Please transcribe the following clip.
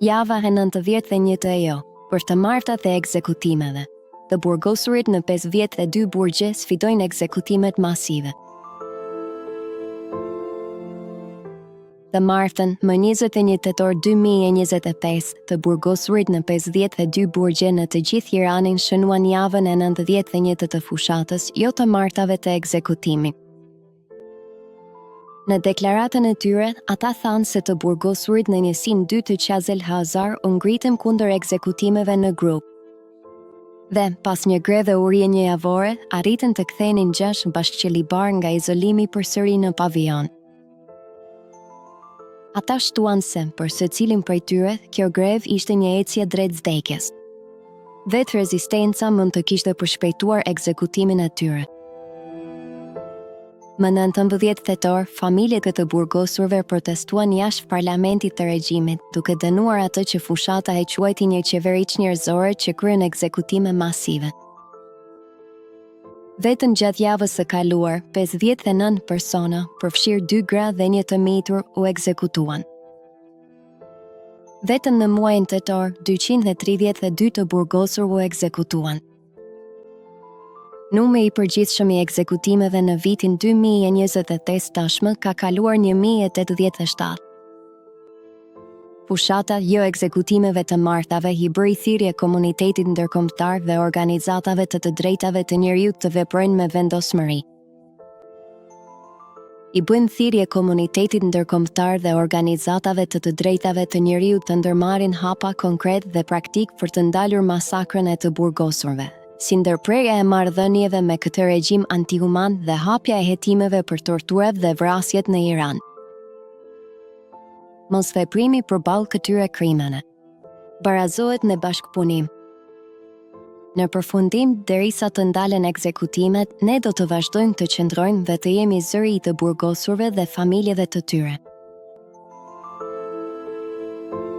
Java e 91 të EO, për të martat e ekzekutimeve. Të burgosurit në 5 vjet dhe 2 burgje sfidojnë ekzekutimet masive. Të martën, më 21 tetor 2025, të burgosurit në 50 dhe 2 burgje në të gjithë Iranin shënuan javën e 91 të fushatës, jo të martave të ekzekutimit. Në deklaratën e tyre, ata thanë se të burgosurit në njësin 2 të Qazil Hazar u ngritëm kundër ekzekutimeve në grup. Dhe, pas një greve urie një javore, arritën të kthenin 6 bashkëqelibar nga izolimi përsëri në pavion. Ata shtuan se, për secilin prej tyre, kjo grevë ishte një ecje drejt vdekjes. Vetë rezistenca mund të kishte përshpejtuar ekzekutimin e tyre. Më 19 tetor, familjet e të burgosurve protestuan jashtë parlamentit të regjimit, duke dënuar atë që fushata e quajti një qeveriç njerëzore që kryen ekzekutime masive. Vetëm gjatë javës së kaluar, 59 persona, përfshirë 2 gra dhe një të mitur, u ekzekutuan. Vetëm në muajin tetor, 232 të burgosur u ekzekutuan. Numri i përgjithshëm i ekzekutimeve në vitin 2028 tashmë ka kaluar 1087. Fushata jo ekzekutimeve të martave i bëri thirrje komunitetit ndërkombëtar dhe organizatave të drejtave të njerëzit të veprojnë me vendosmëri. I bëjnë thirrje komunitetit ndërkombëtar dhe organizatave të drejtave të njerëzit të ndërmarrin hapa konkret dhe praktik për të ndalur masakrën e të burgosurve, si ndërprerja e marrëdhënieve me këtë regjim antihuman dhe hapja e hetimeve për torturat dhe vrasjet në Iran. Mos veprimi përballë këtyre krimeve barazohet në bashkëpunim. Në përfundim, derisa të ndalen ekzekutimet, ne do të vazhdojmë të qëndrojmë dhe të jemi zëri i të burgosurve dhe familjeve të tyre.